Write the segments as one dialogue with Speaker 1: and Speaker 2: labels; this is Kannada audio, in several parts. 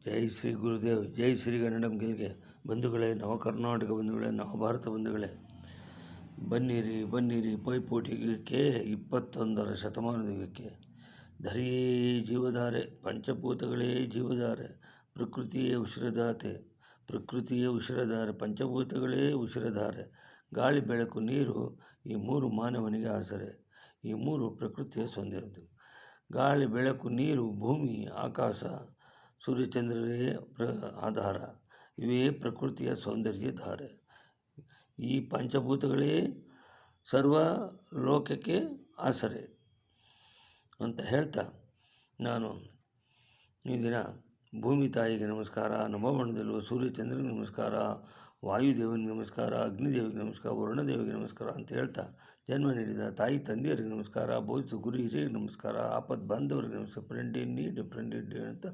Speaker 1: ಜೈ ಶ್ರೀ ಗುರುದೇವ್, ಜೈ ಶ್ರೀ ಗನ್ನಡಂ ಗೆಲ್ಗೆ. ಬಂಧುಗಳೇ, ನವ ಕರ್ನಾಟಕ ಬಂಧುಗಳೇ, ನವ ಭಾರತ ಬಂಧುಗಳೇ, ಬನ್ನಿರಿ ಬನ್ನಿರಿ ಪೈಪೋಟಿಗೆ 21ರ ಶತಮಾನದಕ್ಕೆ. ಧರೆಯೇ ಜೀವಧಾರೆ, ಪಂಚಭೂತಗಳೇ ಜೀವಧಾರೆ, ಪ್ರಕೃತಿಯೇ ಉಸಿರದಾತೆ, ಪ್ರಕೃತಿಯೇ ಉಸಿರಧಾರೆ, ಪಂಚಭೂತಗಳೇ ಉಸಿರಧಾರೆ. ಗಾಳಿ, ಬೆಳಕು, ನೀರು, ಈ ಮೂರು ಮಾನವನಿಗೆ ಆಸರೆ. ಈ ಮೂರು ಪ್ರಕೃತಿಯ ಸೌಂದರ್ಯ. ಗಾಳಿ, ಬೆಳಕು, ನೀರು, ಭೂಮಿ, ಆಕಾಶ, ಸೂರ್ಯಚಂದ್ರರೇ ಆಧಾರ. ಇವೇ ಪ್ರಕೃತಿಯ ಸೌಂದರ್ಯ ಧಾರೆ. ಈ ಪಂಚಭೂತಗಳೇ ಸರ್ವ ಲೋಕಕ್ಕೆ ಆಸರೆ ಅಂತ ಹೇಳ್ತಾ, ನಾನು ಈ ದಿನ ಭೂಮಿ ತಾಯಿಗೆ ನಮಸ್ಕಾರ, ನವಮಂಡಲದಲ್ಲಿರುವ ಸೂರ್ಯಚಂದ್ರನಿಗೆ ನಮಸ್ಕಾರ, ವಾಯುದೇವನಿಗೆ ನಮಸ್ಕಾರ, ಅಗ್ನಿದೇವಿಗೆ ನಮಸ್ಕಾರ, ವರುಣದೇವಿಗೆ ನಮಸ್ಕಾರ ಅಂತ ಹೇಳ್ತಾ, ಜನ್ಮ ನೀಡಿದ ತಾಯಿ ತಂದೆಯರಿಗೆ ನಮಸ್ಕಾರ, ಬೋಧಿಸು ಗುರು ಹಿರಿಯರಿಗೆ ನಮಸ್ಕಾರ, ಆಪತ್ ಬಾಂಧವರಿಗೆ ನಮಸ್ಕಾರ, ಫ್ರೆಂಡ್ ಇನ್ ನೀಡ್ ಅಂತ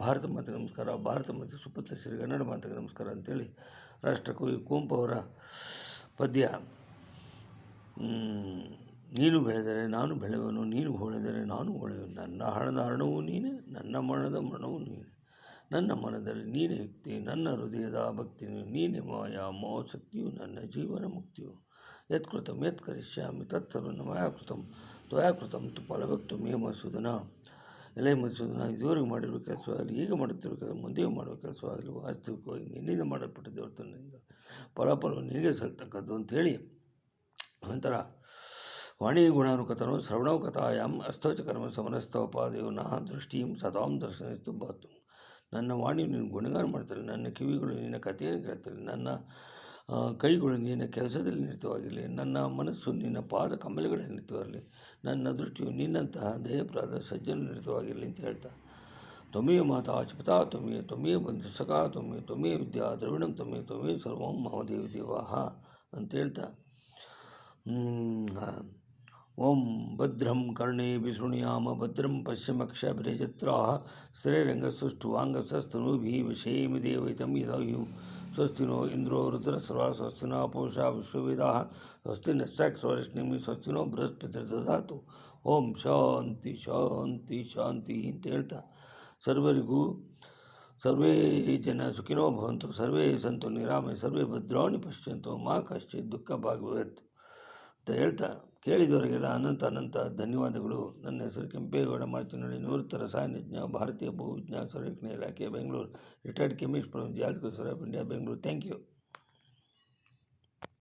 Speaker 1: ಭಾರತ ಮಾತೆಗೆ ನಮಸ್ಕಾರ, ಭಾರತ ಮಾತೆ ಸುಪುತ್ರ ಶ್ರೀ ಕನ್ನಡ ಮಾತೆಗೆ ನಮಸ್ಕಾರ ಅಂತೇಳಿ ರಾಷ್ಟ್ರಕವಿ ಕುವೆಂಪು ಅವರ ಪದ್ಯ, ನೀನು ಬೆಳೆದರೆ ನಾನು ಬೆಳೆವನು, ನೀನು ಹೊಳೆದರೆ ನಾನು ಹೊಳೆಯುವನು, ನನ್ನ ಹಣದ ಹಣವು ನೀನೆ, ನನ್ನ ಮನದ ಮನವು ನೀನೆ, ನನ್ನ ಮನದಲ್ಲಿ ನೀನೇ ಯುಕ್ತಿ, ನನ್ನ ಹೃದಯದ ಭಕ್ತಿ ನೀನೆ, ಮಾಯಾ ಮೋಹಶಕ್ತಿಯು ನನ್ನ ಜೀವನ ಮುಕ್ತಿಯು. ಯತ್ಕೃತಂ ಯತ್ ಕರಿಷ್ಯಾಮಿ ತತ್ಸರ್ವಂ ಮಯಾ ಕೃತಂ ತ್ವಯಾ ಕೃತಂ ತು ಫಲಭಕ್ತು ಮೇ ಮಧುಸೂದನ. ಎಲೆ ಮಧುಸೂದನ, ಇದುವರೆಗೂ ಮಾಡಿರುವ ಕೆಲಸವಾಗಲಿ, ಈಗ ಮಾಡುತ್ತಿರುವ ಕೆಲಸ, ಮುಂದೆಯೂ ಮಾಡುವ ಕೆಲಸವಾಗಲಿ, ವಾಸ್ತವಿಕವಾಗಿ ನಿನ್ನಿಂದ ಮಾಡಲ್ಪಟ್ಟಿದೆ ಹೊರತು ನನ್ನಿಂದ ಫಲವನ್ನು ನಿನಗೆ ಸಲ್ತಕ್ಕದ್ದು ಅಂತೇಳಿ, ನಂತರ ವಾಣಿ ಗುಣಾನುಕಥನೋ ಶ್ರವಣೋ ಕಥಾಯಾಮ್ ಅಸ್ತೋಚ ಕರ್ಮ ಸಮನಸ್ತವ ಪಾದೇವ ನಃ ದೃಷ್ಟಿಂ ಸದಾಂ ದರ್ಶನಿಸ್ತು ಬಾತು. ನನ್ನ ವಾಣಿ ನೀನು ಗುಣಗಾನ ಮಾಡ್ತಾರೆ, ನನ್ನ ಕಿವಿಗಳು ನಿನ್ನ ಕಥೆಯನ್ನು ಕೇಳ್ತಾರೆ, ನನ್ನ ಕೈಗಳು ನಿನ್ನ ಕೆಲಸದಲ್ಲಿ ನಿರತವಾಗಿರಲಿ, ನನ್ನ ಮನಸ್ಸು ನಿನ್ನ ಪಾದ ಕಮಲಗಳಲ್ಲಿ ನಿರತವಾಗಿರಲಿ, ನನ್ನ ದೃಷ್ಟಿಯು ನಿನ್ನಂತಹ ದಯಪ್ರಾದ ಸಜ್ಜನ ನಿರತವಾಗಿರಲಿ ಅಂತ ಹೇಳ್ತಾ, ತ್ವಮೇವ ಮಾತಾ ಚ ತ್ವಮೇವ ಬಂಧು ಸಖಾ ತ್ವಮೇವ ವಿದ್ಯಾ ದ್ರವಿಣಂ ತ್ವಮೇವ ಸರ್ವಂ ಮಮ ದೇವದೇವಾಹ ಅಂತ ಹೇಳ್ತಾ, ಓಂ ಭದ್ರಂ ಕರ್ಣೇಭಿಃ ಶೃಣುಯಾಮ ಭದ್ರಂ ಪಶ್ಯಮಕ್ಷಭಿರ್ಯಜತ್ರಾಃ ಸ್ಥಿರೈರಂಗಸುಷ್ಠುವಾಂಗಸಸ್ತನೂಭಿಃ ವಶೇಮಿ ದೇವಹಿತಂ ಯದಾಯುಃ. ಸ್ವಸ್ತಿ ನೋ ಇಂದ್ರೋ ರುದ್ರಸ್ರವಾ ಸ್ವಸ್ತಿ ನೋ ಪೂಷಾ ವಿಶ್ವವೇದಾಃ ಸ್ವಸ್ತಿ ನಶ್ಚಾಕ್ಷರಶ್ನೇಮಿ ಸ್ವಸ್ತಿ ನೋ ಬೃಹಸ್ಪತಿರ್ದಧಾತು. ಓಂ ಶಾಂತಿ ಶಾಂತಿ ಶಾಂತಿ ಅಂತ ಹೇಳ್ತಾ, ಸರ್ವೇ ಜನ ಸುಖಿನೋ ಭವಂತು, ಸರ್ವೇ ಸಂತು ನಿರಾಮಯ, ಸರ್ವೇ ಭದ್ರಾಣಿ ಪಶ್ಯಂತು ಮಾ ಕಶ್ಚಿತ್ ದುಃಖ ಭಾಗ್ಭವೇತ್ ಅಂತ ಹೇಳ್ತಾ, ಕೇಳಿದವರಿಗೆಲ್ಲ ಅನಂತ ಧನ್ಯವಾದಗಳು. ನನ್ನ ಹೆಸರು ಕೆಂಪೇಗೌಡ ಮಾರ್ಚಿನಹಳ್ಳಿ, ನಿವೃತ್ತ ರಸಾಯನಜ್ಞ, ಭಾರತೀಯ ಭೂವಿಜ್ಞಾನ ಸರ್ವೇಕ್ಷಣಾ ಇಲಾಖೆ, Bengaluru, retired chemist from George of India, Bengaluru. Thank you.